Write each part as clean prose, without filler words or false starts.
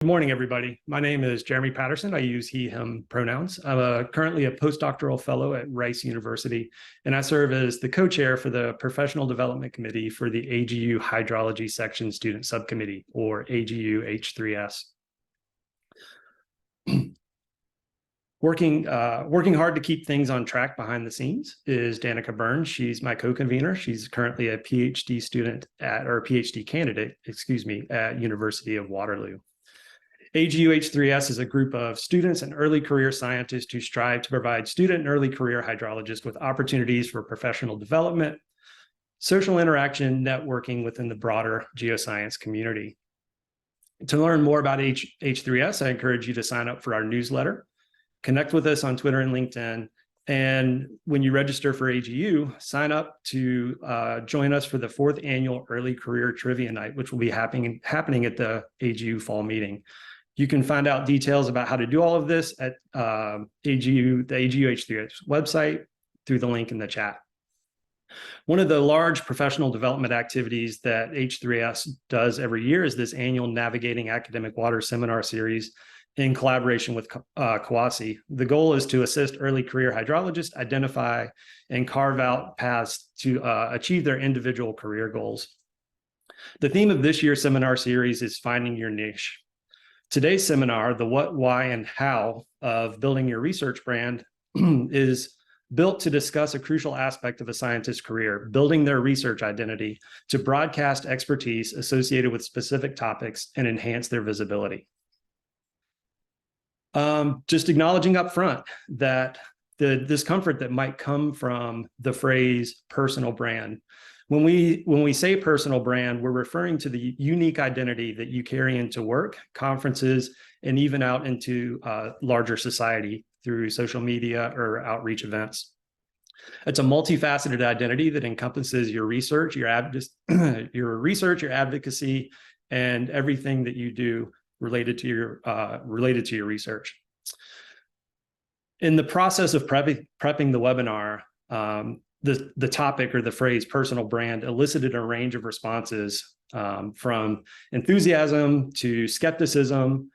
Good morning, everybody. My name is Jeremy Patterson. I use he, him pronouns. I'm currently a postdoctoral fellow at Rice University, and I serve as the co-chair for the Professional Development Committee for the AGU Hydrology Section Student Subcommittee, or AGU H3S. Working hard to keep things on track behind the scenes is Danica Burns. She's my co-convener. She's currently a PhD student or PhD candidate, at University of Waterloo. AGU H3S is a group of students and early career scientists who strive to provide student and early career hydrologists with opportunities for professional development, social interaction, networking within the broader geoscience community. To learn more about H3S, I encourage you to sign up for our newsletter, connect with us on Twitter and LinkedIn, and when you register for AGU, sign up to join us for the 4th annual Early Career Trivia Night, which will be happening at the AGU Fall Meeting. You can find out details about how to do all of this at the AGU H3S website through the link in the chat. One of the large professional development activities that H3S does every year is this annual Navigating Academic Water seminar series in collaboration with CWASI. The goal is to assist early career hydrologists identify and carve out paths to achieve their individual career goals. The theme of this year's seminar series is Finding Your Niche. Today's seminar, the what, why, and how of building your research brand, is built to discuss a crucial aspect of a scientist's career, building their research identity to broadcast expertise associated with specific topics and enhance their visibility. Just acknowledging up front that the discomfort that might come from the phrase personal brand. When we say personal brand, we're referring to the unique identity that you carry into work, conferences, and even out into larger society through social media or outreach events. It's a multifaceted identity that encompasses your research, your advocacy, and everything that you do related to your research. In the process of prepping the webinar, the topic or the phrase personal brand elicited a range of responses from enthusiasm to skepticism.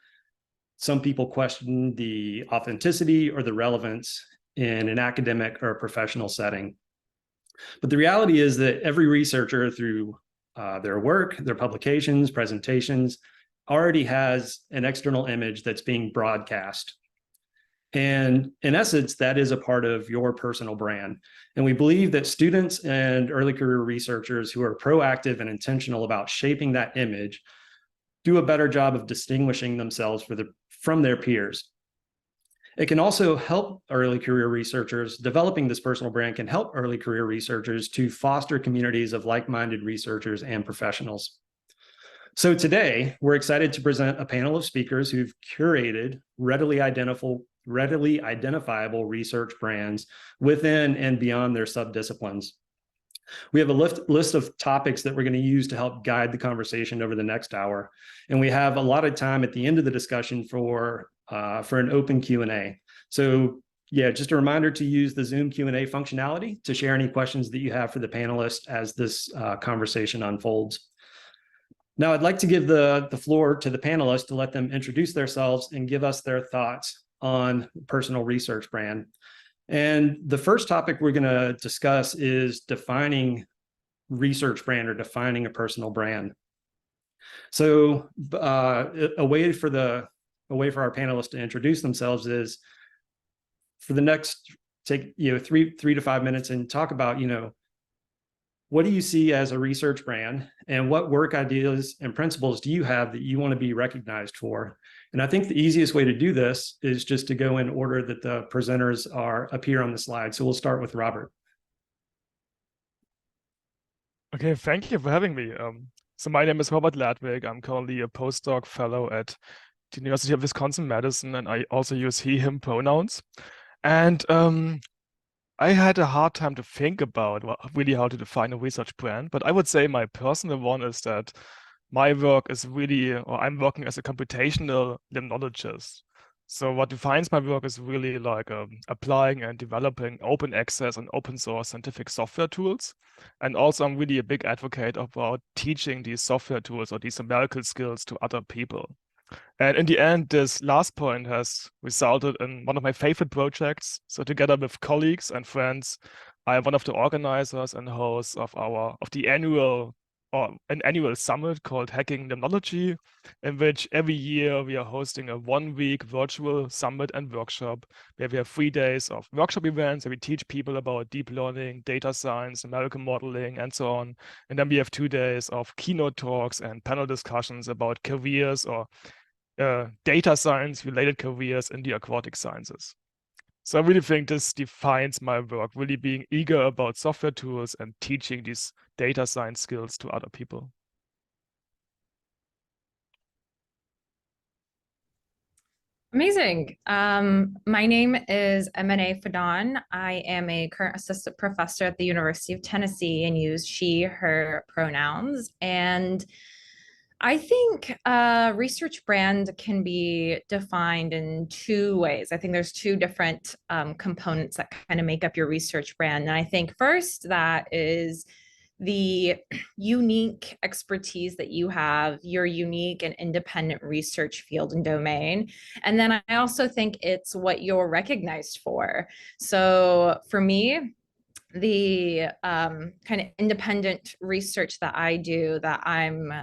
Some people questioned the authenticity or the relevance in an academic or a professional setting. But the reality is that every researcher, through their work, their publications, presentations, already has an external image that's being broadcast. And in essence, that is a part of your personal brand. And we believe that students and early career researchers who are proactive and intentional about shaping that image do a better job of distinguishing themselves from their peers. It can also help early career researchers. Developing this personal brand can help early career researchers to foster communities of like-minded researchers and professionals. So today, we're excited to present a panel of speakers who've curated readily identifiable research brands within and beyond their subdisciplines. We have a list of topics that we're going to use to help guide the conversation over the next hour. And we have a lot of time at the end of the discussion for an open Q&A. So yeah, just a reminder to use the Zoom Q&A functionality to share any questions that you have for the panelists as this conversation unfolds. Now, I'd like to give the floor to the panelists to let them introduce themselves and give us their thoughts on personal research brand. And the first topic we're going to discuss is defining research brand or defining a personal brand. So a way for our panelists to introduce themselves is for the next, take 3 to 5 minutes and talk about, what do you see as a research brand, and what work ideas and principles do you have that you want to be recognized for? And I think the easiest way to do this is just to go in order that the presenters appear on the slide. So we'll start with Robert. Okay, thank you for having me. So my name is Robert Ladwig. I'm currently a postdoc fellow at the University of Wisconsin-Madison, and I also use he, him pronouns. And I had a hard time to think about really how to define a research brand, but I would say my personal one is that my work is really, or I'm working as a computational limnologist. So what defines my work is really like applying and developing open access and open source scientific software tools. And also I'm really a big advocate about teaching these software tools or these numerical skills to other people. And in the end, this last point has resulted in one of my favorite projects. So together with colleagues and friends, I am one of the organizers and hosts of the annual or an annual summit called Hacking Hydrology, in which every year we are hosting a 1 week virtual summit and workshop where we have 3 days of workshop events where we teach people about deep learning, data science, numerical modeling, and so on. And then we have 2 days of keynote talks and panel discussions about careers or data science related careers in the aquatic sciences. So I really think this defines my work, really being eager about software tools and teaching these data science skills to other people. Amazing. My name is Emine Fadon. I am a current assistant professor at the University of Tennessee and use she, her pronouns. And I think research brand can be defined in two ways. I think there's two different components that kind of make up your research brand. And I think first, that is the unique expertise that you have, your unique and independent research field and domain. And then I also think it's what you're recognized for. So for me, the kind of independent research that I do, that I'm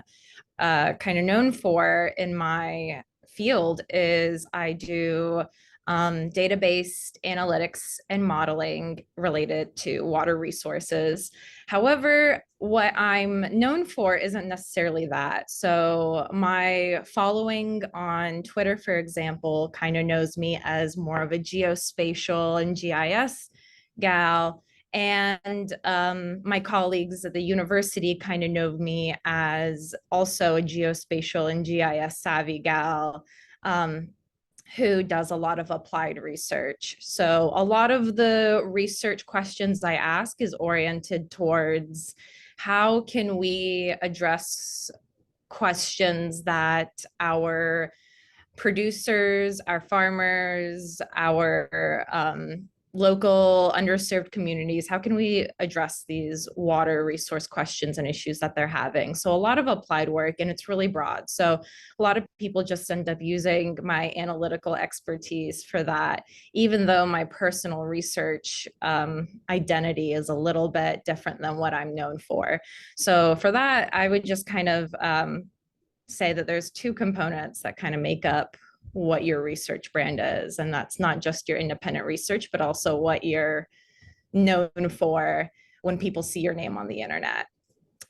kind of known for in my field, is I do database analytics and modeling related to water resources. However, what I'm known for isn't necessarily that. So my following on Twitter, for example, kind of knows me as more of a geospatial and GIS gal. And my colleagues at the university kind of know me as also a geospatial and GIS savvy gal. Who does a lot of applied research. So a lot of the research questions I ask is oriented towards how can we address questions that our producers, our farmers, our local underserved communities, how can we address these water resource questions and issues that they're having? So a lot of applied work, and it's really broad. So a lot of people just end up using my analytical expertise for that, even though my personal research identity is a little bit different than what I'm known for. So for that, I would just kind of say that there's two components that kind of make up what your research brand is. And that's not just your independent research, but also what you're known for when people see your name on the internet.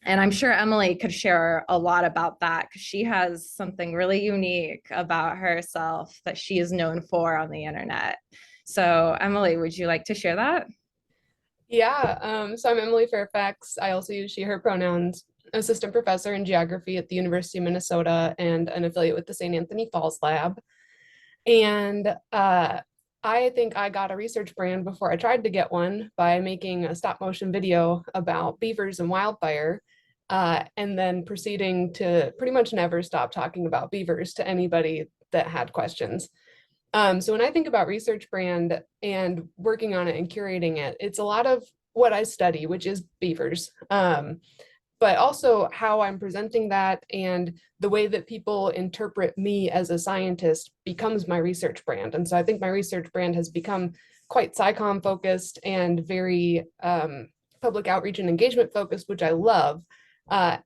And I'm sure Emily could share a lot about that because she has something really unique about herself that she is known for on the internet. So Emily, would you like to share that? Yeah, so I'm Emily Fairfax. I also use she, her pronouns, assistant professor in geography at the University of Minnesota and an affiliate with the St. Anthony Falls Lab. And I think I got a research brand before I tried to get one by making a stop motion video about beavers and wildfire, and then proceeding to pretty much never stop talking about beavers to anybody that had questions. So when I think about research brand and working on it and curating it, it's a lot of what I study, which is beavers, but also how I'm presenting that and the way that people interpret me as a scientist becomes my research brand. And so I think my research brand has become quite SciComm focused and very public outreach and engagement focused, which I love. But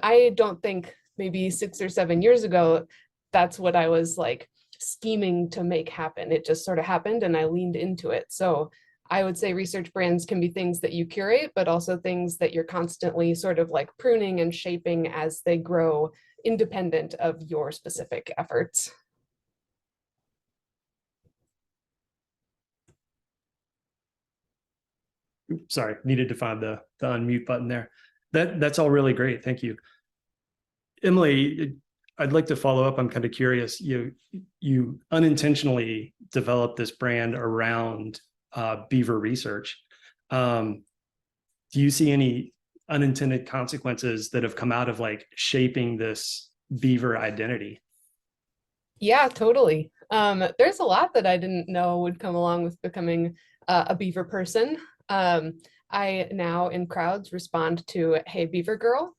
I don't think maybe 6 or 7 years ago, that's what I was like scheming to make happen. It just sort of happened and I leaned into it. So I would say research brands can be things that you curate, but also things that you're constantly sort of like pruning and shaping as they grow independent of your specific efforts. Oops, sorry, needed to find the unmute button there. That's all really great. Thank you. Emily, I'd like to follow up. I'm kind of curious. You unintentionally developed this brand around beaver research. Do you see any unintended consequences that have come out of like shaping this beaver identity? Yeah, totally. There's a lot that I didn't know would come along with becoming a beaver person. I now in crowds respond to, "Hey, beaver girl,"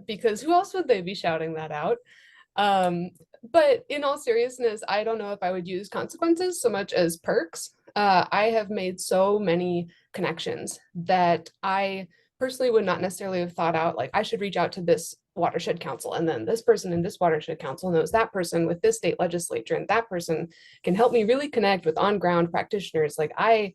because who else would they be shouting that out? But in all seriousness, I don't know if I would use consequences so much as perks. I have made so many connections that I personally would not necessarily have thought out, like I should reach out to this watershed council, and then this person in this watershed council knows that person with this state legislature, and that person can help me really connect with on-ground practitioners. Like I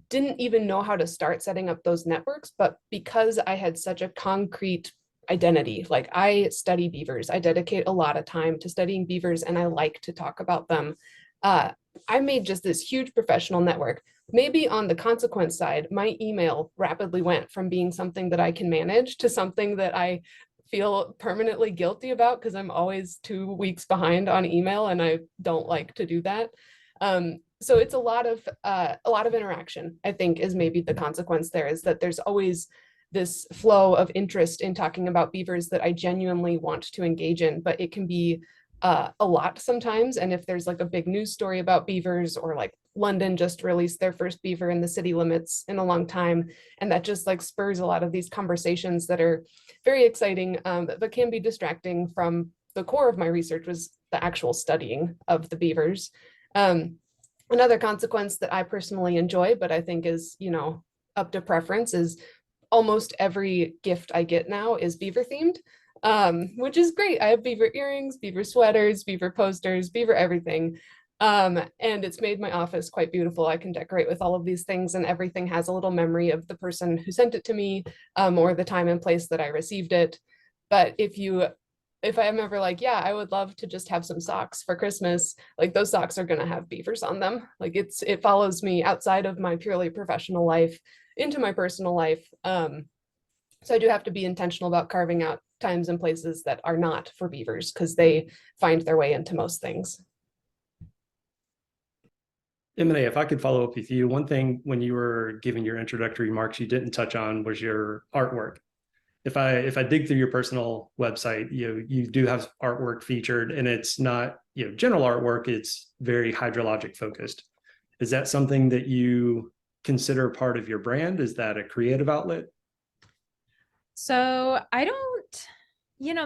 didn't even know how to start setting up those networks, but because I had such a concrete identity, like I study beavers, I dedicate a lot of time to studying beavers, and I like to talk about them. I made just this huge professional network. Maybe on the consequence side, my email rapidly went from being something that I can manage to something that I feel permanently guilty about because I'm always 2 weeks behind on email, and I don't like to do that. So it's a lot of interaction, I think, is maybe the consequence there, is that there's always this flow of interest in talking about beavers that I genuinely want to engage in, but it can be a lot sometimes. And if there's like a big news story about beavers, or like London just released their first beaver in the city limits in a long time, and that just like spurs a lot of these conversations that are very exciting, but can be distracting from the core of my research, was the actual studying of the beavers. Another consequence that I personally enjoy, but I think is, up to preference, is almost every gift I get now is beaver themed, which is great. I have beaver earrings, beaver sweaters, beaver posters, beaver everything. And it's made my office quite beautiful. I can decorate with all of these things, and everything has a little memory of the person who sent it to me, or the time and place that I received it. But if I'm ever like, yeah, I would love to just have some socks for Christmas, like those socks are going to have beavers on them. Like it follows me outside of my purely professional life into my personal life. So I do have to be intentional about carving out times and places that are not for beavers, because they find their way into most things. Emily, if I could follow up with you, one thing when you were giving your introductory remarks you didn't touch on was your artwork. If I dig through your personal website, you do have artwork featured, and it's not general artwork, it's very hydrologic focused. Is that something that you consider part of your brand? Is that a creative outlet? So I don't,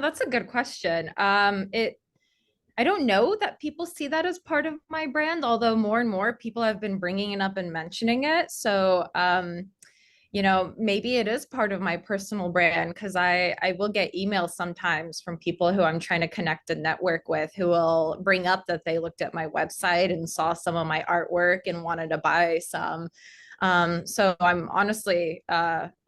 that's a good question. I don't know that people see that as part of my brand, although more and more people have been bringing it up and mentioning it. So, maybe it is part of my personal brand, because I will get emails sometimes from people who I'm trying to connect and network with, who will bring up that they looked at my website and saw some of my artwork and wanted to buy some. So I'm honestly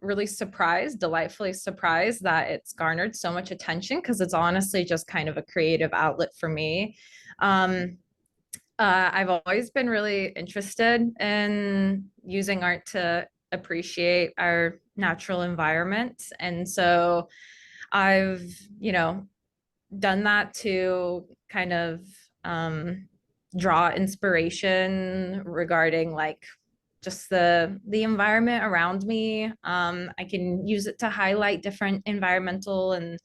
really surprised, delightfully surprised that it's garnered so much attention, because it's honestly just kind of a creative outlet for me. I've always been really interested in using art to appreciate our natural environment. And so I've, done that to kind of draw inspiration regarding like just the environment around me. I can use it to highlight different environmental and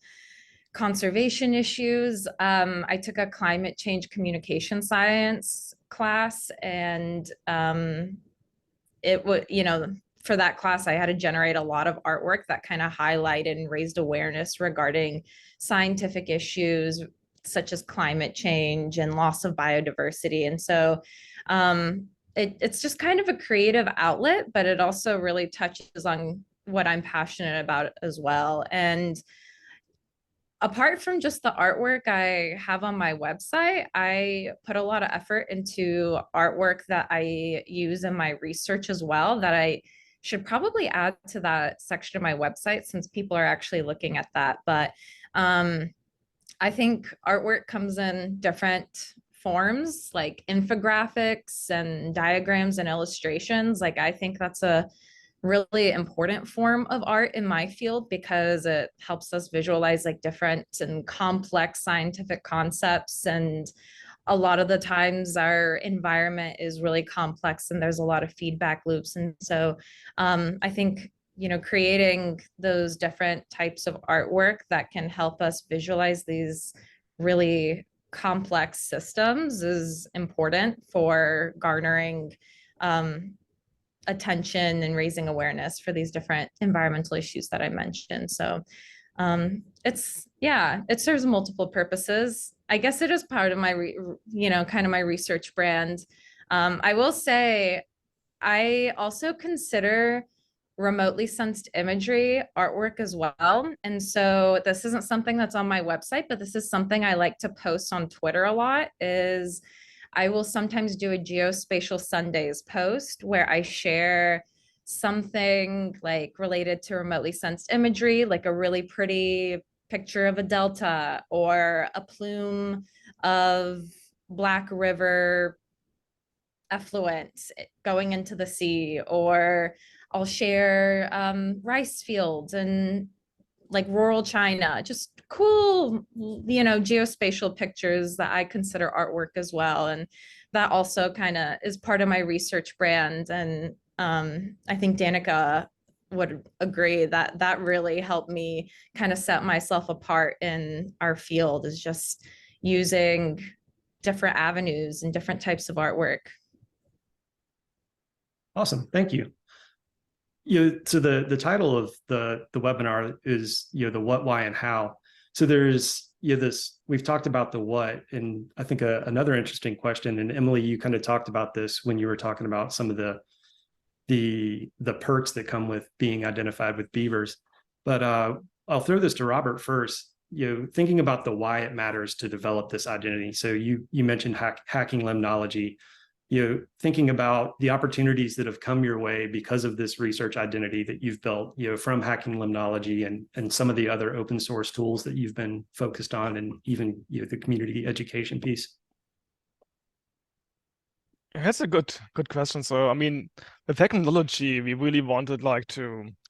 conservation issues. I took a climate change communication science class, and it would, for that class, I had to generate a lot of artwork that kind of highlighted and raised awareness regarding scientific issues such as climate change and loss of biodiversity. And so it's just kind of a creative outlet, but it also really touches on what I'm passionate about as well. And apart from just the artwork I have on my website, I put a lot of effort into artwork that I use in my research as well, that I should probably add to that section of my website, since people are actually looking at that. But I think artwork comes in different forms, like infographics and diagrams and illustrations. Like I think that's a really important form of art in my field, because it helps us visualize like different and complex scientific concepts. And a lot of the times our environment is really complex and there's a lot of feedback loops. And so I think, creating those different types of artwork that can help us visualize these really complex systems is important for garnering attention and raising awareness for these different environmental issues that I mentioned. So it serves multiple purposes. I guess it is part of my, kind of my research brand. I will say, I also consider remotely sensed imagery artwork as well. And so this isn't something that's on my website, but this is something I like to post on Twitter a lot. Is I will sometimes do a geospatial Sundays post where I share something like related to remotely sensed imagery, like a really pretty picture of a delta or a plume of Black River effluent going into the sea, or I'll share rice fields and like rural China, just cool, geospatial pictures that I consider artwork as well. And that also kind of is part of my research brand. And I think Danica would agree that that really helped me kind of set myself apart in our field, is just using different avenues and different types of artwork. Awesome. Thank you. So the title of the webinar is, the what, why, and how. So there's, we've talked about the what, and I think another interesting question, and Emily, you kind of talked about this when you were talking about some of the perks that come with being identified with beavers. But I'll throw this to Robert first. Thinking about the why it matters to develop this identity. So you mentioned hacking limnology. Thinking about the opportunities that have come your way because of this research identity that you've built, from hacking limnology and some of the other open source tools that you've been focused on, and even the community education piece. That's a good question. So I mean, with technology, we really wanted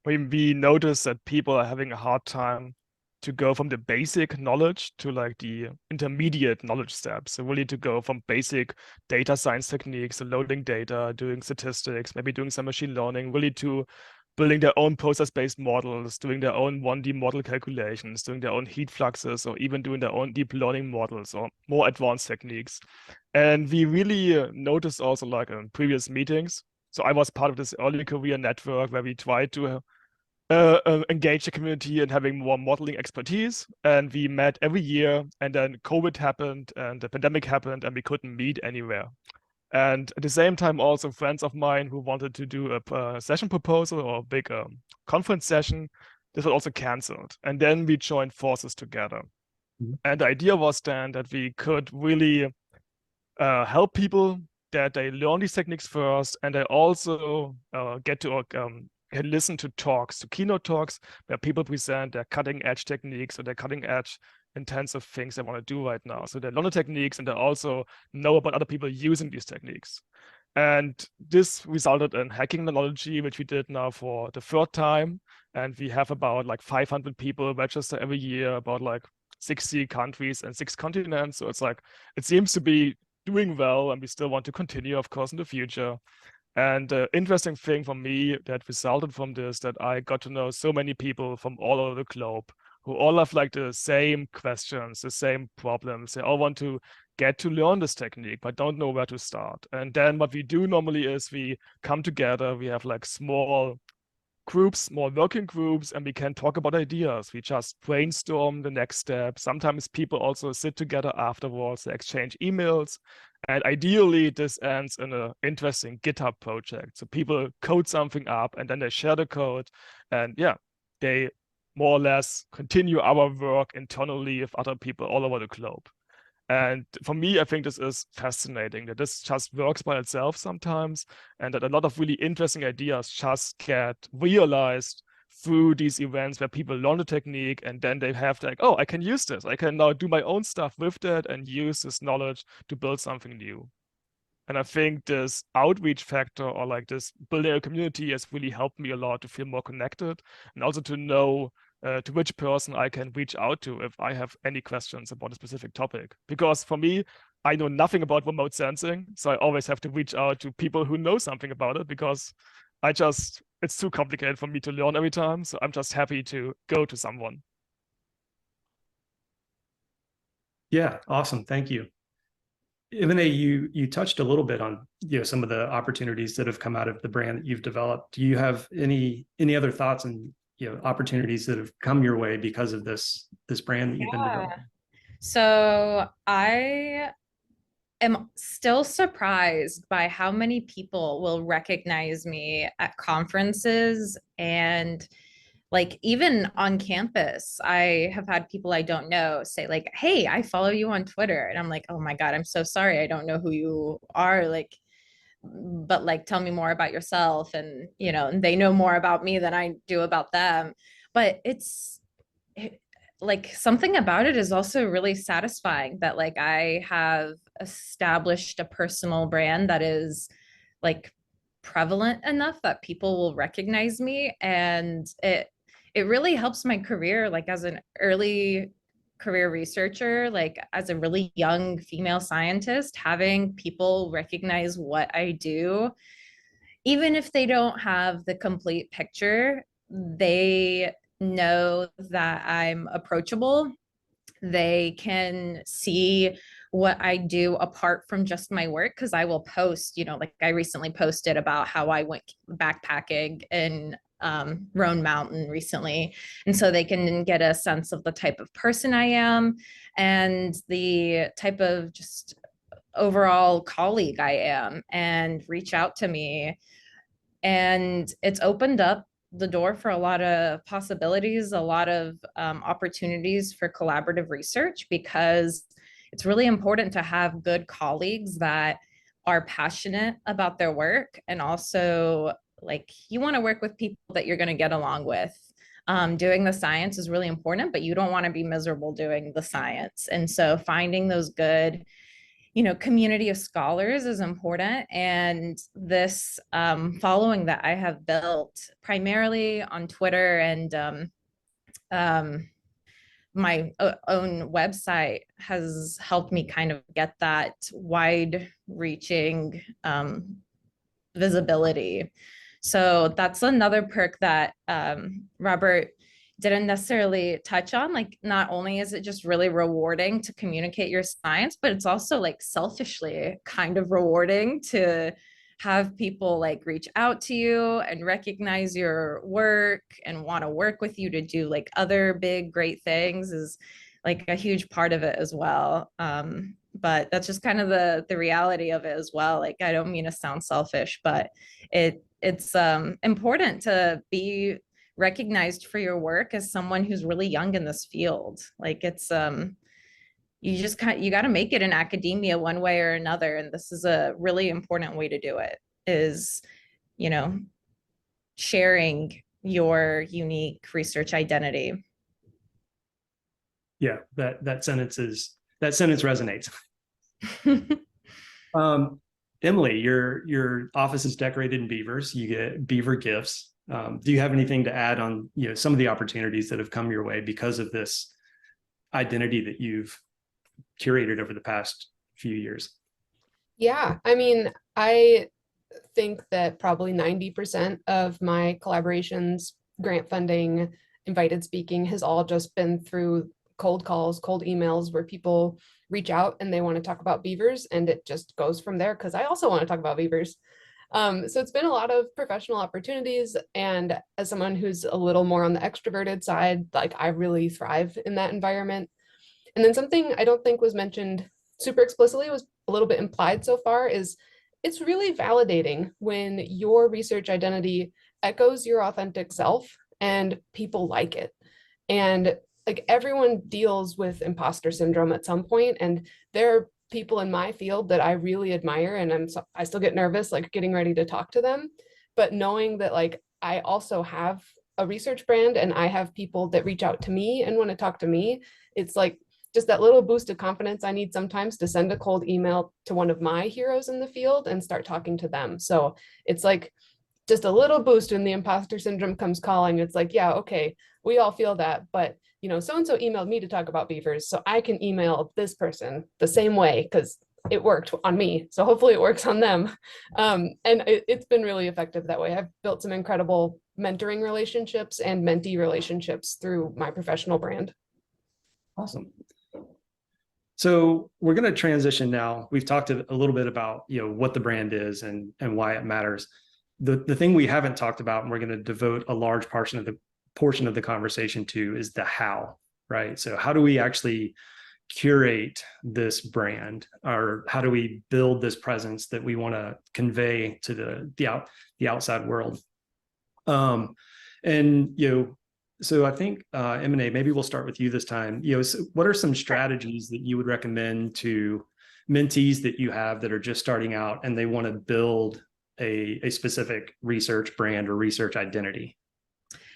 we noticed that people are having a hard time to go from the basic knowledge to like the intermediate knowledge steps. So really to go from basic data science techniques, so loading data, doing statistics, maybe doing some machine learning, really to building their own process-based models, doing their own 1D model calculations, doing their own heat fluxes, or even doing their own deep learning models or more advanced techniques. And we really noticed also, like in previous meetings, so I was part of this early career network where we tried to engage the community in having more modeling expertise. And we met every year, and then COVID happened and the pandemic happened and we couldn't meet anywhere. And at the same time, also friends of mine who wanted to do a session proposal or a big conference session, this was also canceled. And then we joined forces together. Mm-hmm. And the idea was then that we could really help people, that they learn these techniques first, and they also get to can listen to talks, to keynote talks, where people present their cutting edge techniques or their cutting edge intensive things they want to do right now. So they learn the techniques and they also know about other people using these techniques. And this resulted in hacking limnology, which we did now for the third time. And we have about like 500 people register every year, about like 60 countries and 6 continents. So it's like, it seems to be doing well, and we still want to continue, of course, in the future. And the interesting thing for me that resulted from this, that I got to know so many people from all over the globe who all have like the same questions, the same problems. They all want to get to learn this technique, but don't know where to start. And then what we do normally is we come together, we have like small groups, small working groups, and we can talk about ideas. We just brainstorm the next step. Sometimes people also sit together afterwards, they exchange emails. And ideally, this ends in an interesting GitHub project. So people code something up and then they share the code. And yeah, they more or less continue our work internally with other people all over the globe. And for me, I think this is fascinating, that this just works by itself sometimes, and that a lot of really interesting ideas just get realized through these events where people learn the technique, and then they have like, oh, I can use this. I can now do my own stuff with that and use this knowledge to build something new. And I think this outreach factor, or like this building a community, has really helped me a lot to feel more connected, and also to know to which person I can reach out to if I have any questions about a specific topic. Because for me, I know nothing about remote sensing, so I always have to reach out to people who know something about it, because it's too complicated for me to learn every time. So I'm just happy to go to someone. Yeah, awesome. Thank you. Emine, you touched a little bit on some of the opportunities that have come out of the brand that you've developed. Do you have any other thoughts and opportunities that have come your way because of this brand that you've been developing? So I am still surprised by how many people will recognize me at conferences and like even on campus. I have had people I don't know say like, "Hey, I follow you on Twitter." And I'm like, "Oh my God, I'm so sorry. I don't know who you are." Like, but like tell me more about yourself. And and they know more about me than I do about them. But it, like something about it is also really satisfying that like I have established a personal brand that is like prevalent enough that people will recognize me. And it really helps my career, like as an early career researcher, like as a really young female scientist, having people recognize what I do, even if they don't have the complete picture, they know that I'm approachable. They can see what I do apart from just my work, because I will post, like I recently posted about how I went backpacking in Roan Mountain recently. And so they can get a sense of the type of person I am and the type of just overall colleague I am and reach out to me. And it's opened up the door for a lot of possibilities, a lot of opportunities for collaborative research, because it's really important to have good colleagues that are passionate about their work. And also, like, you want to work with people that you're going to get along with. Doing the science is really important, but you don't want to be miserable doing the science. And so finding those good community of scholars is important. And this following that I have built primarily on Twitter and my own website has helped me kind of get that wide reaching visibility. So that's another perk that Robert didn't necessarily touch on. Like, not only is it just really rewarding to communicate your science, but it's also like selfishly kind of rewarding to have people like reach out to you and recognize your work and want to work with you to do like other big great things is like a huge part of it as well. But that's just kind of the reality of it as well. Like, I don't mean to sound selfish, but it's important to be recognized for your work as someone who's really young in this field. Like, it's you got to make it in academia one way or another, and this is a really important way to do it, is you know sharing your unique research identity. Yeah, that sentence resonates. Emily, your office is decorated in beavers. You get beaver gifts. Do you have anything to add on some of the opportunities that have come your way because of this identity that you've curated over the past few years? Yeah, I mean, I think that probably 90% of my collaborations, grant funding, invited speaking has all just been through cold calls, cold emails where people reach out and they want to talk about beavers, and it just goes from there because I also want to talk about beavers. So it's been a lot of professional opportunities, and as someone who's a little more on the extroverted side, like I really thrive in that environment. And then something I don't think was mentioned super explicitly, was a little bit implied so far, is it's really validating when your research identity echoes your authentic self and people like it. And like, everyone deals with imposter syndrome at some point, and there are people in my field that I really admire, and I still get nervous like getting ready to talk to them. But knowing that like I also have a research brand and I have people that reach out to me and want to talk to me, it's like just that little boost of confidence I need sometimes to send a cold email to one of my heroes in the field and start talking to them. So it's like just a little boost when the imposter syndrome comes calling. It's like, yeah, okay, we all feel that, but so-and-so emailed me to talk about beavers, so I can email this person the same way because it worked on me. So hopefully it works on them. And it's been really effective that way. I've built some incredible mentoring relationships and mentee relationships through my professional brand. Awesome. So we're going to transition now. We've talked a little bit about what the brand is and why it matters. The thing we haven't talked about, and we're going to devote a large portion of the conversation to, is the how, right? So how do we actually curate this brand, or how do we build this presence that we want to convey to the outside world? And so I think M&A, maybe we'll start with you this time. So what are some strategies that you would recommend to mentees that you have that are just starting out and they want to build a specific research brand or research identity?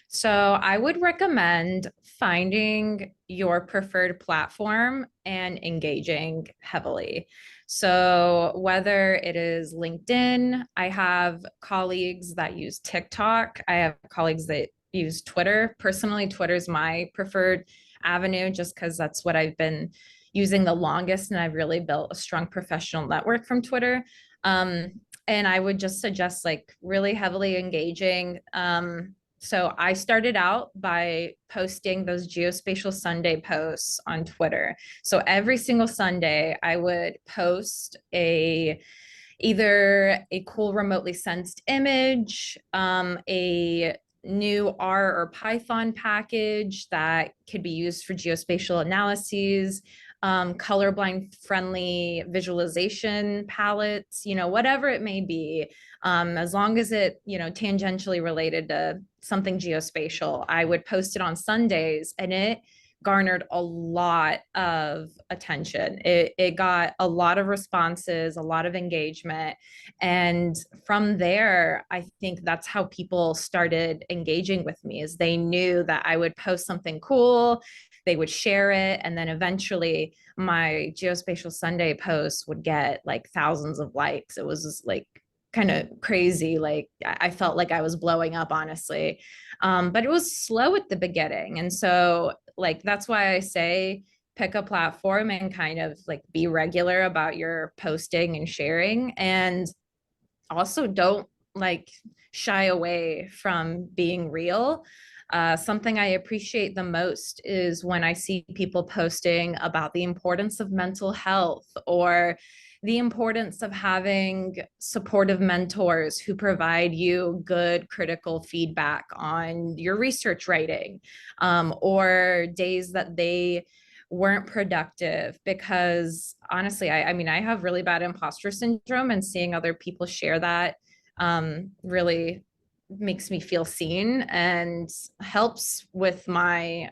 So I would recommend finding your preferred platform and engaging heavily. So whether it is LinkedIn, I have colleagues that use TikTok. I have colleagues that use Twitter. Personally, Twitter is my preferred avenue just because that's what I've been using the longest, and I've really built a strong professional network from Twitter. And I would just suggest like really heavily engaging. So I started out by posting those Geospatial Sunday posts on Twitter. So every single Sunday I would post either a cool remotely sensed image, a new R or Python package that could be used for geospatial analyses, colorblind friendly visualization palettes, whatever it may be, as long as it, tangentially related to something geospatial. I would post it on Sundays, and it garnered a lot of attention. It got a lot of responses, a lot of engagement. And from there, I think that's how people started engaging with me, is they knew that I would post something cool, they would share it, and then eventually my Geospatial Sunday posts would get like thousands of likes. It was just like kind of crazy. Like I felt like I was blowing up, honestly. But it was slow at the beginning. And so like, that's why I say pick a platform and kind of like be regular about your posting and sharing. And also don't like shy away from being real. Something I appreciate the most is when I see people posting about the importance of mental health, or the importance of having supportive mentors who provide you good critical feedback on your research writing, or days that they weren't productive. Because honestly, I mean, I have really bad imposter syndrome, and seeing other people share that really makes me feel seen and helps with my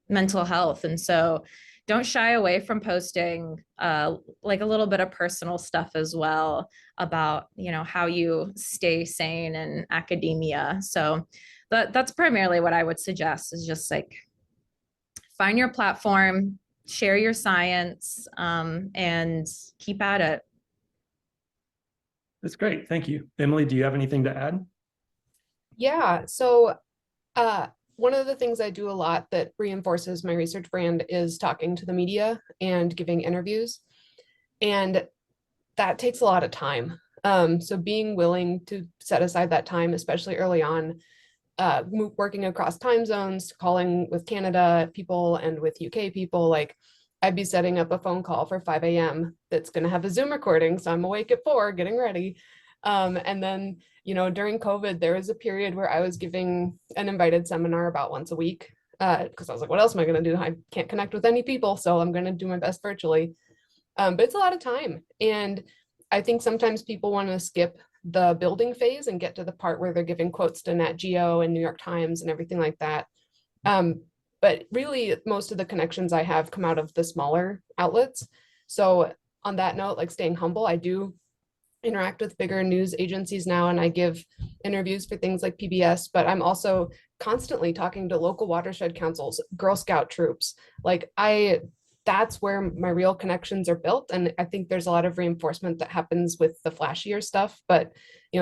mental health. And so don't shy away from posting like a little bit of personal stuff as well about, how you stay sane in academia. So that's primarily what I would suggest, is just like find your platform, share your science, and keep at it. That's great. Thank you. Emily, do you have anything to add? Yeah, so one of the things I do a lot that reinforces my research brand is talking to the media and giving interviews. And that takes a lot of time. So being willing to set aside that time, especially early on, working across time zones, calling with Canada people and with UK people, like I'd be setting up a phone call for 5 a.m. that's going to have a Zoom recording. So I'm awake at 4 getting ready. And then, during COVID, there was a period where I was giving an invited seminar about once a week, because I was like, what else am I going to do? I can't connect with any people, so I'm going to do my best virtually. But it's a lot of time. And I think sometimes people want to skip the building phase and get to the part where they're giving quotes to Nat Geo and New York Times and everything like that. But really, most of the connections I have come out of the smaller outlets. So on that note, like staying humble, I do interact with bigger news agencies now, and I give interviews for things like PBS, but I'm also constantly talking to local watershed councils, Girl Scout troops. Like that's where my real connections are built. And I think there's a lot of reinforcement that happens with the flashier stuff, but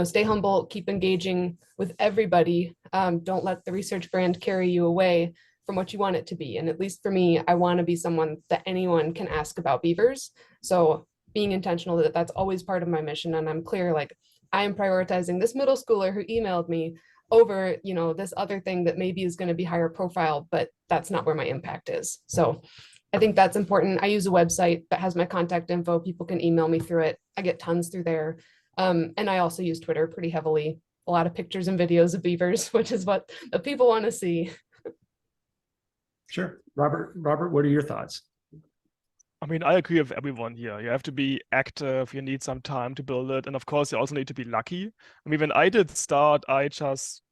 stay humble, keep engaging with everybody. Don't let the research brand carry you away from what you want it to be. And at least for me, I want to be someone that anyone can ask about beavers. So being intentional that that's always part of my mission. And I'm clear, like I am prioritizing this middle schooler who emailed me over, this other thing that maybe is going to be higher profile, but that's not where my impact is. So I think that's important. I use a website that has my contact info. People can email me through it. I get tons through there. And I also use Twitter pretty heavily. A lot of pictures and videos of beavers, which is what the people want to see. Sure. Robert, what are your thoughts? I mean, I agree with everyone here. You have to be active, you need some time to build it. And of course, you also need to be lucky. I mean, when I did start, I just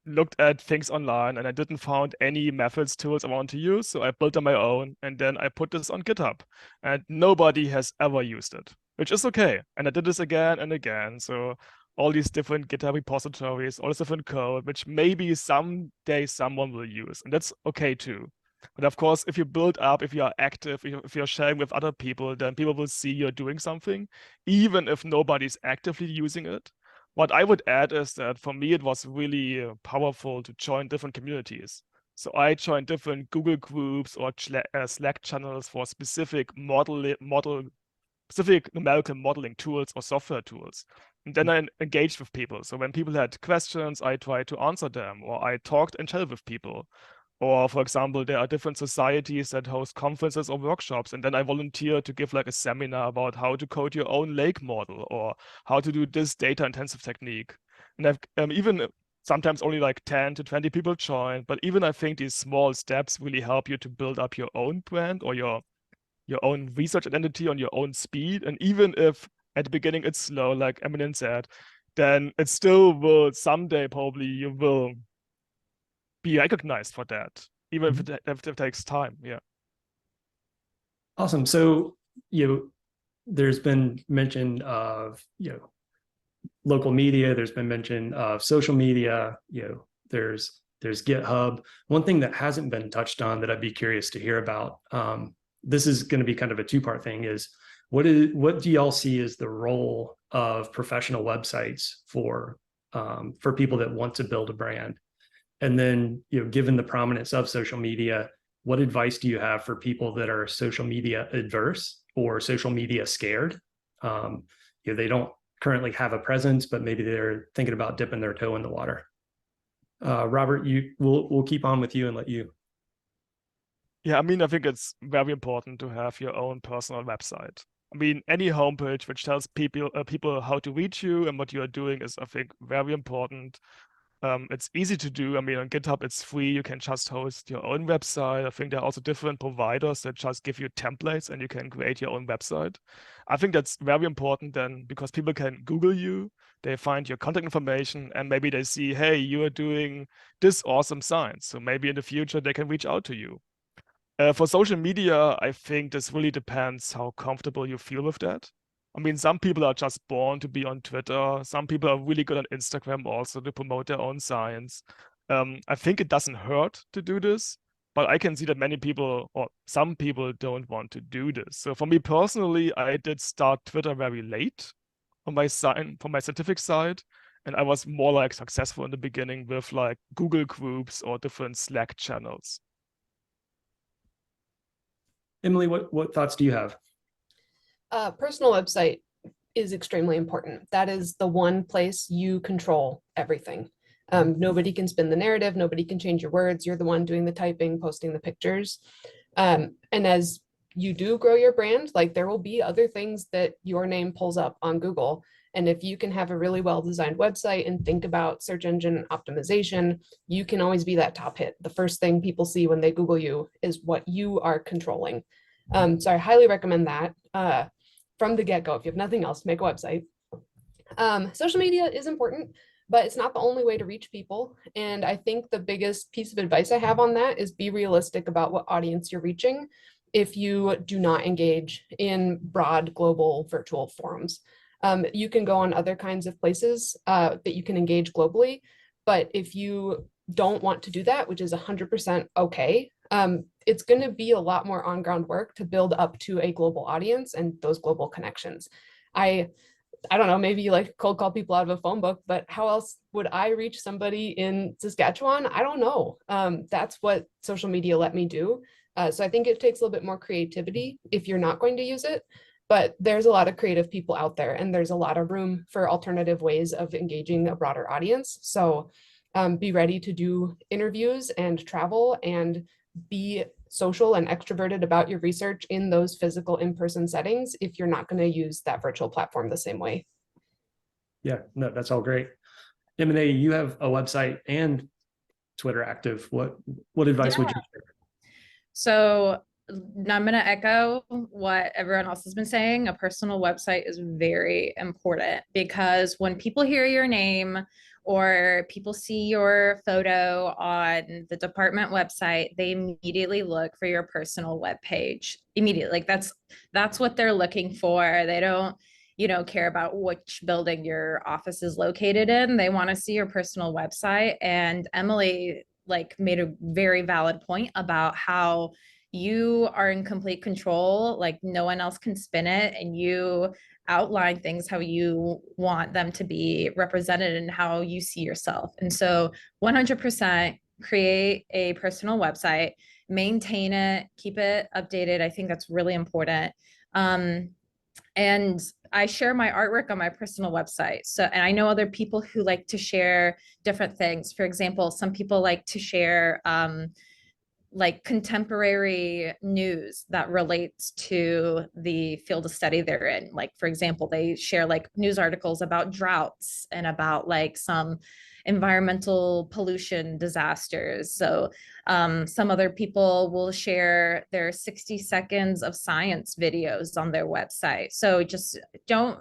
looked at things online and I didn't find any methods, tools I want to use. So I built on my own and then I put this on GitHub and nobody has ever used it, which is okay. And I did this again and again. So all these different GitHub repositories, all this different code, which maybe someday someone will use. And that's okay too. But of course, if you build up, if you are active, if you're sharing with other people, then people will see you're doing something, even if nobody's actively using it. What I would add is that for me, it was really powerful to join different communities. So I joined different Google groups or Slack channels for specific specific numerical modeling tools or software tools. And then I engaged with people. So when people had questions, I tried to answer them, or I talked and chatted with people. Or for example, there are different societies that host conferences or workshops, and then I volunteer to give like a seminar about how to code your own lake model or how to do this data intensive technique. And I've even sometimes only like 10 to 20 people join, but even I think these small steps really help you to build up your own brand or your own research identity on your own speed. And even if at the beginning it's slow, like Eminem said, then it still will someday probably you will be recognized for that, even if it takes time. Yeah. Awesome. So, there's been mention of, local media, there's been mention of social media, there's GitHub. One thing that hasn't been touched on that I'd be curious to hear about, this is going to be kind of a two-part thing, is what do y'all see as the role of professional websites for people that want to build a brand? And then, given the prominence of social media, what advice do you have for people that are social media adverse or social media scared? They don't currently have a presence, but maybe they're thinking about dipping their toe in the water. Robert, we'll keep on with you and let you. Yeah, I mean, I think it's very important to have your own personal website. I mean, any homepage which tells people how to reach you and what you are doing is, I think, very important. It's easy to do. I mean, on GitHub, it's free. You can just host your own website. I think there are also different providers that just give you templates and you can create your own website. I think that's very important then because people can Google you, they find your contact information, and maybe they see, hey, you are doing this awesome science. So maybe in the future, they can reach out to you. For social media, I think this really depends how comfortable you feel with that. I mean, some people are just born to be on Twitter. Some people are really good on Instagram also to promote their own science. I think it doesn't hurt to do this, but I can see that many people or some people don't want to do this. So for me personally, I did start Twitter very late on my side, from my scientific side. And I was more like successful in the beginning with like Google groups or different Slack channels. Emily, what thoughts do you have? Personal website is extremely important. That is the one place you control everything. Nobody can spin the narrative. Nobody can change your words. You're the one doing the typing, posting the pictures. And as you do grow your brand, like there will be other things that your name pulls up on Google. And if you can have a really well-designed website and think about search engine optimization, you can always be that top hit. The first thing people see when they Google you is what you are controlling. So I highly recommend that from the get-go. If you have nothing else, make a website. Social media is important, but it's not the only way to reach people. And I think the biggest piece of advice I have on that is be realistic about what audience you're reaching if you do not engage in broad global virtual forums. You can go on other kinds of places that you can engage globally, but if you don't want to do that, which is 100% okay, it's going to be a lot more on-ground work to build up to a global audience and those global connections. I don't know, maybe you like cold call people out of a phone book, but how else would I reach somebody in Saskatchewan? I don't know. That's what social media let me do. So I think it takes a little bit more creativity if you're not going to use it, but there's a lot of creative people out there and there's a lot of room for alternative ways of engaging a broader audience. So be ready to do interviews and travel and be social and extroverted about your research in those physical in-person settings if you're not going to use that virtual platform the same way. Yeah, no, that's all great. M&A, you have a website and Twitter active. What advice would you share? So I'm going to echo what everyone else has been saying. A personal website is very important because when people hear your name or people see your photo on the department website, they immediately look for your personal webpage. Immediately. Like that's what they're looking for. They don't, care about which building your office is located in. They want to see your personal website. And Emily made a very valid point about how you are in complete control, like no one else can spin it, and you outline things how you want them to be represented and how you see yourself. And so 100% create a personal website, maintain it, keep it updated. I think that's really important. And I share my artwork on my personal website. So, and I know other people who like to share different things. For example, some people like to share contemporary news that relates to the field of study they're in. Like, for example, they share news articles about droughts and about some environmental pollution disasters. So some other people will share their 60 seconds of science videos on their website. So just don't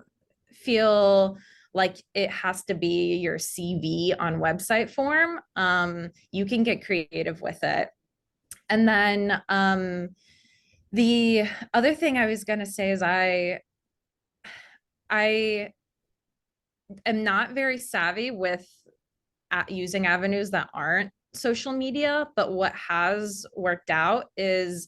feel like it has to be your CV on website form. You can get creative with it. And then the other thing I was going to say is I am not very savvy with using avenues that aren't social media, but what has worked out is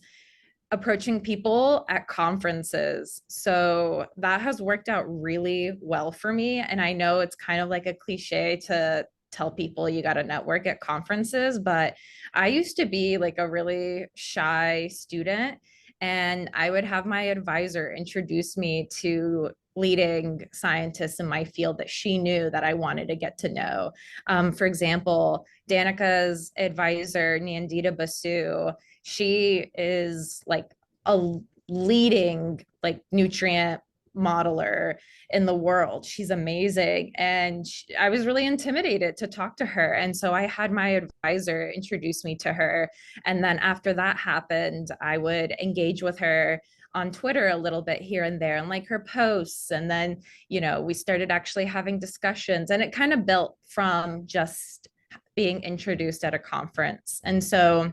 approaching people at conferences. So that has worked out really well for me. And I know it's kind of like a cliche to tell people you got to network at conferences, but I used to be a really shy student, and I would have my advisor introduce me to leading scientists in my field that she knew that I wanted to get to know. For example, Danica's advisor, Nandita Basu, she is a leading nutrient modeler in the world. She's amazing. And I was really intimidated to talk to her. And so I had my advisor introduce me to her. And then after that happened, I would engage with her on Twitter a little bit here and there and her posts. And then, we started actually having discussions, and it kind of built from just being introduced at a conference. And so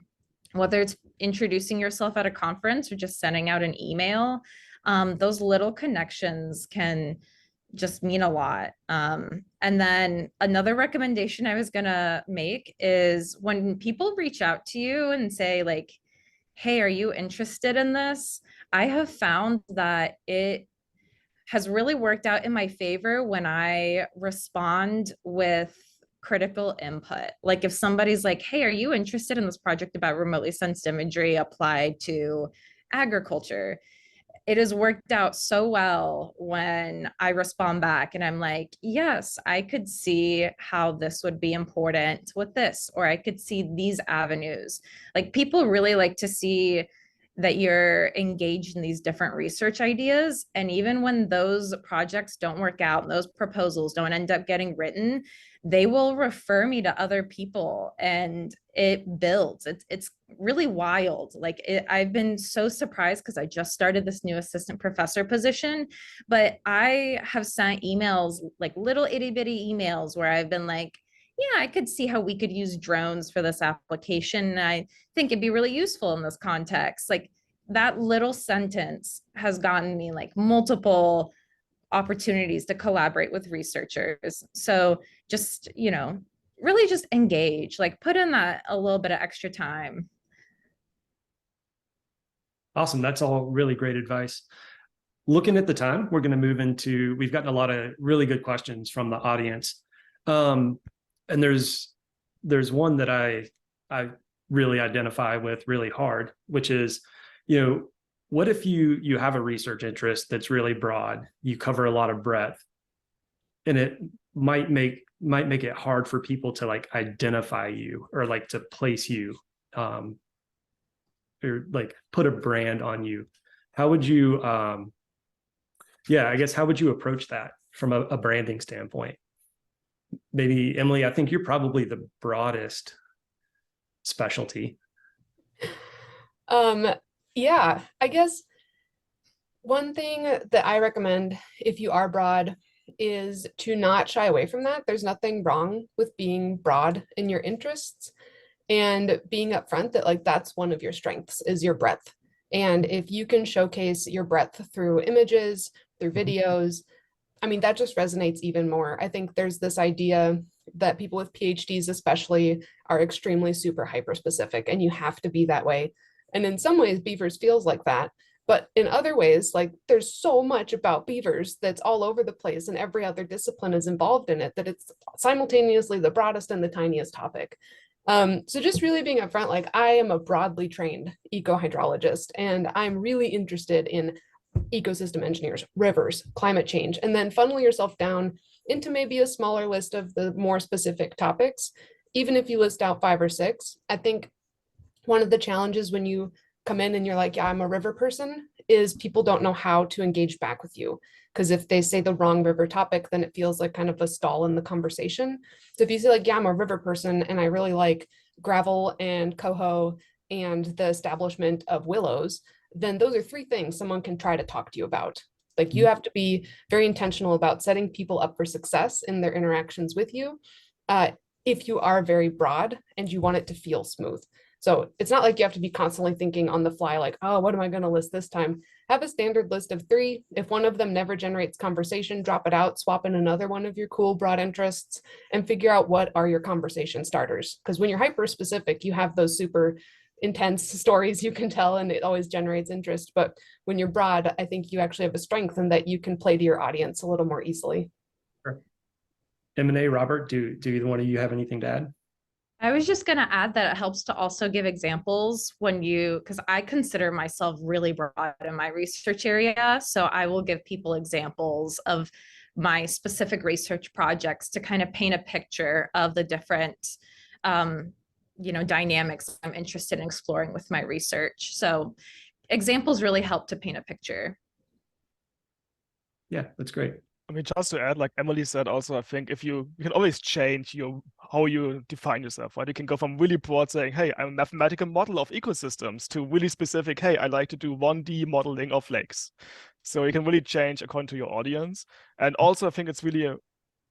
whether it's introducing yourself at a conference or just sending out an email, those little connections can just mean a lot. And then another recommendation I was gonna make is when people reach out to you and say hey, are you interested in this? I have found that it has really worked out in my favor when I respond with critical input. Like if somebody's like, hey, are you interested in this project about remotely sensed imagery applied to agriculture? It has worked out so well when I respond back and I'm like, yes, I could see how this would be important with this, or I could see these avenues. People really like to see that you're engaged in these different research ideas. And even when those projects don't work out, those proposals don't end up getting written, they will refer me to other people, and it builds. It's really wild. I've been so surprised because I just started this new assistant professor position, but I have sent emails, little itty bitty emails where I've been like, yeah, I could see how we could use drones for this application. And I think it'd be really useful in this context. That little sentence has gotten me multiple opportunities to collaborate with researchers. So just, really just engage, put in that a little bit of extra time. Awesome. That's all really great advice. Looking at the time, we're going to move into, we've gotten a lot of really good questions from the audience. And there's one that I really identify with really hard, which is, what if you have a research interest that's really broad, you cover a lot of breadth, and it might make it hard for people to identify you or to place you, or put a brand on you. How would you, I guess, how would you approach that from a branding standpoint? Maybe Emily, I think you're probably the broadest specialty. Yeah, I guess one thing that I recommend if you are broad is to not shy away from that. There's nothing wrong with being broad in your interests and being upfront that like that's one of your strengths is your breadth. And if you can showcase your breadth through images, through videos, I mean, that just resonates even more. I think there's this idea that people with PhDs especially are extremely super hyper specific and you have to be that way. And in some ways, beavers feels like that. But in other ways, like there's so much about beavers that's all over the place and every other discipline is involved in it that it's simultaneously the broadest and the tiniest topic. So just really being upfront, like I am a broadly trained eco-hydrologist and I'm really interested in ecosystem engineers, rivers, climate change, and then funnel yourself down into maybe a smaller list of the more specific topics. Even if you list out 5 or 6, I think one of the challenges when you come in and you're like, yeah, I'm a river person, is people don't know how to engage back with you. Because if they say the wrong river topic, then it feels like kind of a stall in the conversation. So if you say like, yeah, I'm a river person and I really like gravel and coho and the establishment of willows, then those are 3 things someone can try to talk to you about. Like you have to be very intentional about setting people up for success in their interactions with you. If you are very broad and you want it to feel smooth. So it's not like you have to be constantly thinking on the fly, like, oh, what am I going to list this time? Have a standard list of 3. If one of them never generates conversation, drop it out, swap in another one of your cool broad interests and figure out what are your conversation starters. Because when you're hyper specific, you have those super intense stories you can tell and it always generates interest. But when you're broad, I think you actually have a strength in that you can play to your audience a little more easily. Sure. M&A, Robert, do either one of you have anything to add? I was just going to add that it helps to also give examples when you, because I consider myself really broad in my research area. So I will give people examples of my specific research projects to kind of paint a picture of the different, dynamics I'm interested in exploring with my research. So examples really help to paint a picture. Yeah, that's great. I mean, just to add, like Emily said, also, I think if you can always change how you define yourself, right? You can go from really broad saying, hey, I'm a mathematical model of ecosystems to really specific, hey, I like to do 1D modeling of lakes. So you can really change according to your audience. And also, I think it's really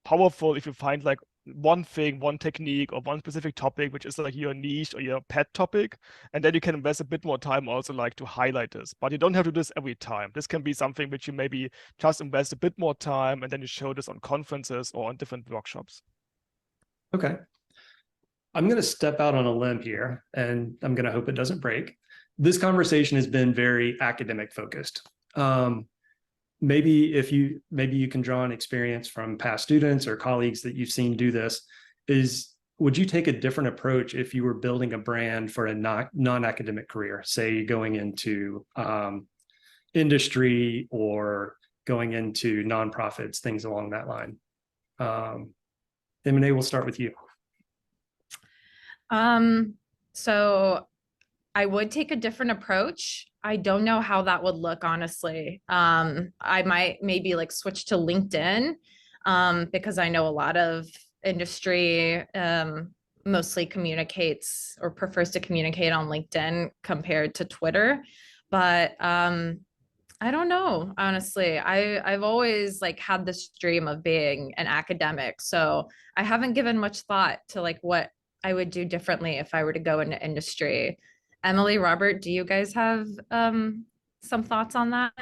powerful if you find like one thing, one technique, or one specific topic, which is like your niche or your pet topic. And then you can invest a bit more time also like to highlight this. But you don't have to do this every time. This can be something which you maybe just invest a bit more time and then you show this on conferences or on different workshops. Okay. I'm going to step out on a limb here and I'm going to hope it doesn't break. This conversation has been very academic focused. Maybe you can draw on experience from past students or colleagues that you've seen do this. Would you take a different approach if you were building a brand for a non-academic career, say going into industry or going into nonprofits, things along that line? M&A, we'll start with you. So I would take a different approach. I don't know how that would look, honestly. I might maybe like switch to LinkedIn because I know a lot of industry mostly communicates or prefers to communicate on LinkedIn compared to Twitter. But I don't know, honestly. I've always like had this dream of being an academic. So I haven't given much thought to like what I would do differently if I were to go into industry. Emily, Robert, do you guys have some thoughts on that?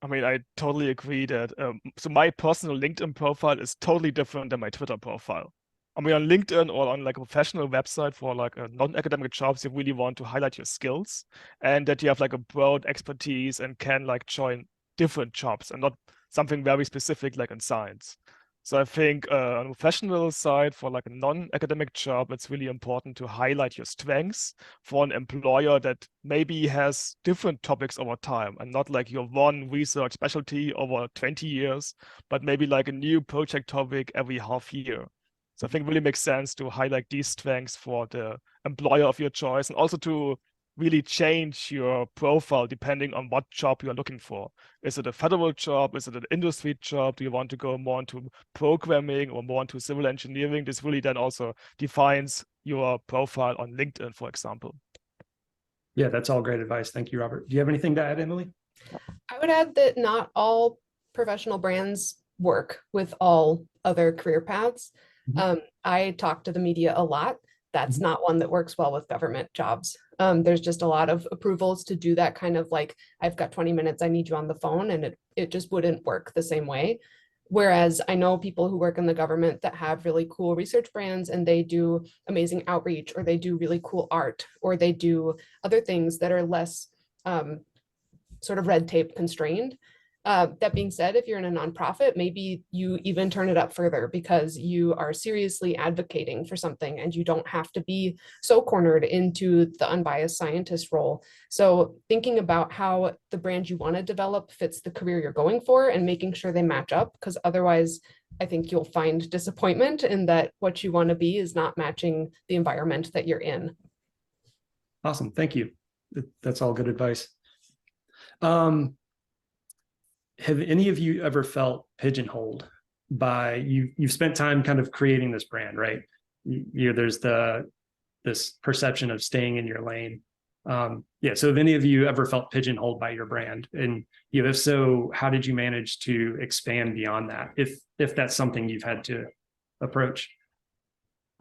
I mean, I totally agree that, so my personal LinkedIn profile is totally different than my Twitter profile. I mean, on LinkedIn or on like a professional website for like a non-academic jobs, you really want to highlight your skills and that you have like a broad expertise and can like join different jobs and not something very specific like in science. So I think on a professional side for like a non-academic job, it's really important to highlight your strengths for an employer that maybe has different topics over time and not like your one research specialty over 20 years, but maybe like a new project topic every half year. So I think it really makes sense to highlight these strengths for the employer of your choice and also to really change your profile depending on what job you are looking for. Is it a federal job? Is it an industry job? Do you want to go more into programming or more into civil engineering? This really then also defines your profile on LinkedIn, for example. Yeah, that's all great advice. Thank you, Robert. Do you have anything to add, Emily? I would add that not all professional brands work with all other career paths. I talk to the media a lot. That's not one that works well with government jobs. There's just a lot of approvals to do that kind of like, I've got 20 minutes, I need you on the phone, and it just wouldn't work the same way. Whereas I know people who work in the government that have really cool research brands and they do amazing outreach, or they do really cool art, or they do other things that are less sort of red tape constrained. That being said, if you're in a nonprofit, maybe you even turn it up further because you are seriously advocating for something and you don't have to be so cornered into the unbiased scientist role. So thinking about how the brand you want to develop fits the career you're going for and making sure they match up, because otherwise I think you'll find disappointment in that what you want to be is not matching the environment that you're in. Awesome. Thank you. That's all good advice. Have any of you ever felt pigeonholed by you've spent time kind of creating this brand, right? There's this perception of staying in your lane. Yeah. So have any of you ever felt pigeonholed by your brand? And if so, how did you manage to expand beyond that? If that's something you've had to approach.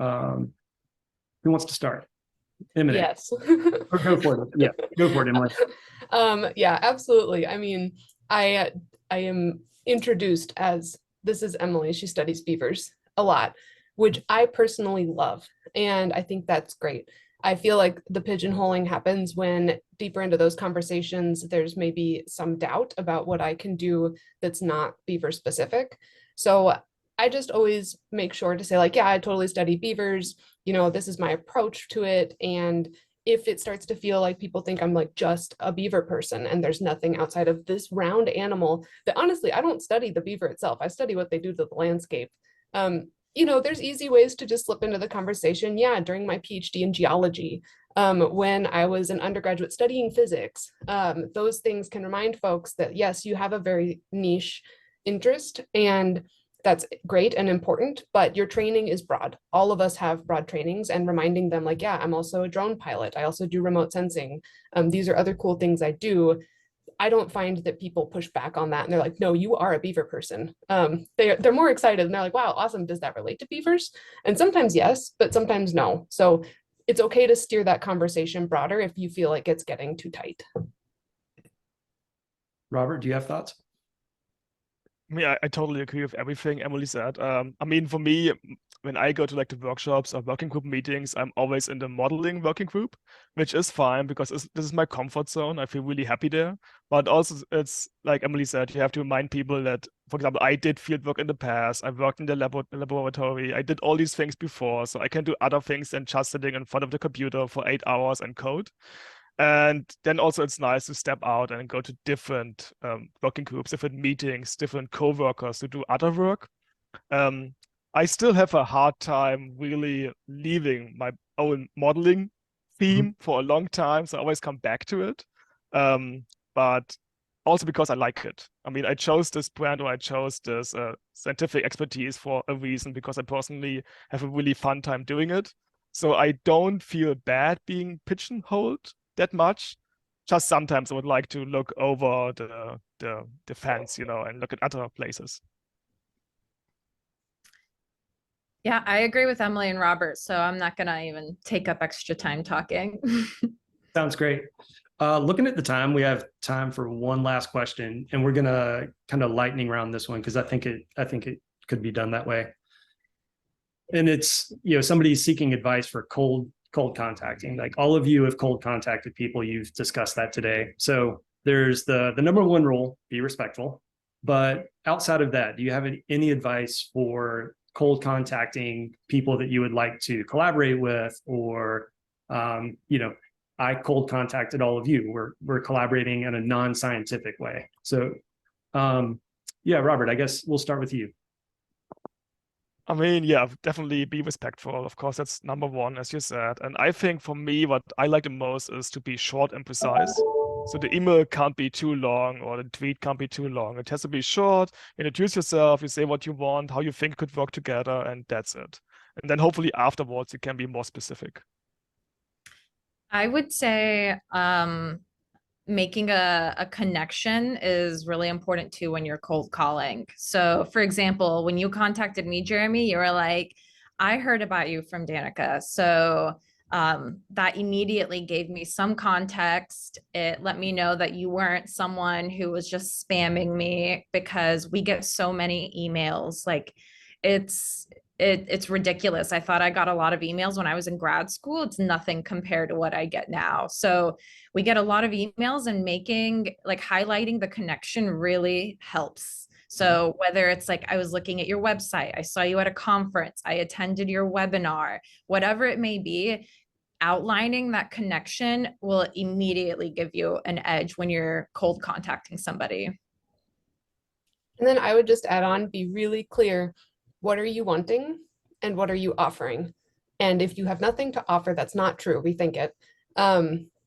Who wants to start? Emily. Yes. Or go for it. Yeah, go for it, Emily. Yeah, absolutely. I mean, I am introduced as, this is Emily, she studies beavers a lot, which I personally love. And I think that's great. I feel like the pigeonholing happens when deeper into those conversations, there's maybe some doubt about what I can do that's not beaver specific. So I just always make sure to say like, yeah, I totally study beavers, this is my approach to it. And if it starts to feel like people think I'm like just a beaver person and there's nothing outside of this round animal that honestly, I don't study the beaver itself. I study what they do to the landscape. There's easy ways to just slip into the conversation. Yeah, during my PhD in geology, when I was an undergraduate studying physics, those things can remind folks that yes, you have a very niche interest and that's great and important, but your training is broad. All of us have broad trainings, and reminding them like, yeah, I'm also a drone pilot. I also do remote sensing. These are other cool things I do. I don't find that people push back on that and they're like, no, you are a beaver person. They're more excited and they're like, wow, awesome. Does that relate to beavers? And sometimes yes, but sometimes no. So it's okay to steer that conversation broader if you feel like it's getting too tight. Robert, do you have thoughts? I mean, I totally agree with everything Emily said. I mean, for me, when I go to like the workshops or working group meetings, I'm always in the modeling working group, which is fine because this is my comfort zone. I feel really happy there. But also, it's like Emily said, you have to remind people that, for example, I did field work in the past. I worked in the laboratory. I did all these things before, so I can do other things than just sitting in front of the computer for 8 hours and code. And then also it's nice to step out and go to different working groups, different meetings, different co-workers to do other work. I still have a hard time really leaving my own modeling theme for a long time, so I always come back to it. But also because I like it. I mean, I chose this brand or I chose this scientific expertise for a reason, because I personally have a really fun time doing it. So I don't feel bad being pigeonholed that much. Just sometimes I would like to look over the fence, and look at other places. Yeah, I agree with Emily and Robert, so I'm not gonna even take up extra time talking. Sounds great. Looking at the time, we have time for one last question, and we're gonna kind of lightning round this one because I think it could be done that way. And it's somebody's seeking advice for cold contacting. Like all of you have cold contacted people. You've discussed that today. So there's the number one rule: be respectful. But outside of that, do you have any advice for cold contacting people that you would like to collaborate with, or I cold contacted all of you. We're collaborating in a non-scientific way. So, yeah, Robert, I guess we'll start with you. I mean, yeah, definitely be respectful. Of course, that's number one, as you said. And I think for me, what I like the most is to be short and precise. So the email can't be too long, or the tweet can't be too long. It has to be short. Introduce yourself, you say what you want, how you think could work together, and that's it. And then hopefully afterwards, you can be more specific. I would say making a connection is really important too when you're cold calling. So, for example, when you contacted me, Jeremy, you were like, I heard about you from Danica. So that immediately gave me some context. It let me know that you weren't someone who was just spamming me, because we get so many emails. Like, it's it's ridiculous. I thought I got a lot of emails when I was in grad school. It's nothing compared to what I get now. So we get a lot of emails, and making, like, highlighting the connection really helps. So whether it's like, I was looking at your website, I saw you at a conference, I attended your webinar, whatever it may be, outlining that connection will immediately give you an edge when you're cold contacting somebody. And then I would just add on, be really clear. What are you wanting and what are you offering? And if you have nothing to offer, that's not true. Rethink it.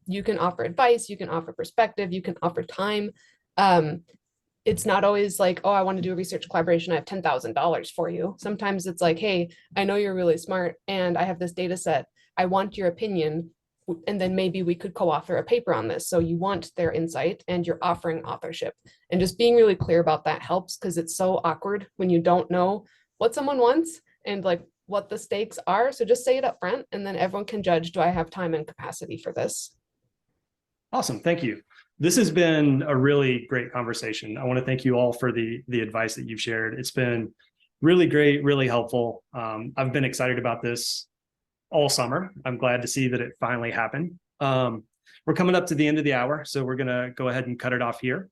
You can offer advice, you can offer perspective, you can offer time. It's not always like, oh, I want to do a research collaboration, I have $10,000 for you. Sometimes it's like, hey, I know you're really smart and I have this data set. I want your opinion. And then maybe we could co-author a paper on this. So you want their insight and you're offering authorship. And just being really clear about that helps, because it's so awkward when you don't know what someone wants and like what the stakes are. So just say it up front, and then everyone can judge, do I have time and capacity for this? Awesome. Thank you. This has been a really great conversation. I want to thank you all for the advice that you've shared. It's been really great, really helpful. I've been excited about this all summer. I'm glad to see that it finally happened. We're coming up to the end of the hour, so we're going to go ahead and cut it off here.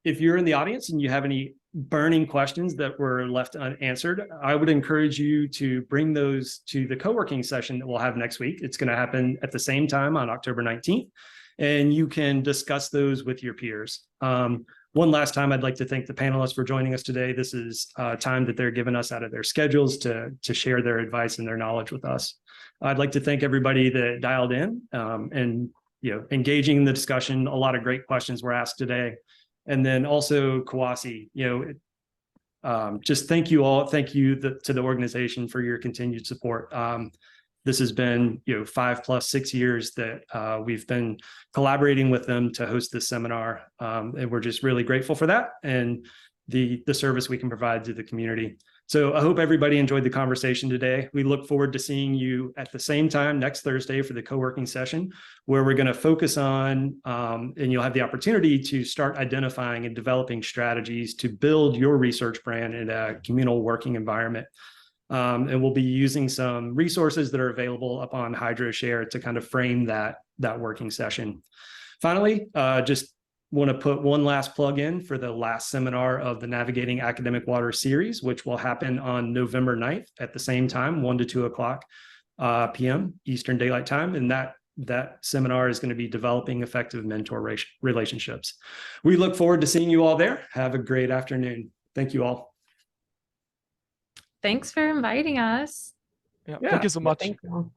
If you're in the audience and you have any burning questions that were left unanswered, I would encourage you to bring those to the co-working session that we'll have next week. It's going to happen at the same time on October 19th, and you can discuss those with your peers. One last time, I'd like to thank the panelists for joining us today. This is time that they're giving us out of their schedules to share their advice and their knowledge with us. I'd like to thank everybody that dialed in and engaging in the discussion. A lot of great questions were asked today. And then also Kawasi, just thank you all. Thank you to the organization for your continued support. This has been 5 + 6 years that we've been collaborating with them to host this seminar, and we're just really grateful for that and the service we can provide to the community. So I hope everybody enjoyed the conversation today. We look forward to seeing you at the same time next Thursday for the co-working session, where we're going to focus on, and you'll have the opportunity to start identifying and developing strategies to build your research brand in a communal working environment. And we'll be using some resources that are available up on HydroShare to kind of frame that working session. Finally, just want to put one last plug in for the last seminar of the Navigating Academic Water series, which will happen on November 9th at the same time, 1 to 2 o'clock p.m. Eastern Daylight Time. And that seminar is going to be developing effective mentor relationships. We look forward to seeing you all there. Have a great afternoon. Thank you all. Thanks for inviting us. Yeah. Thank you so much. Thank you all.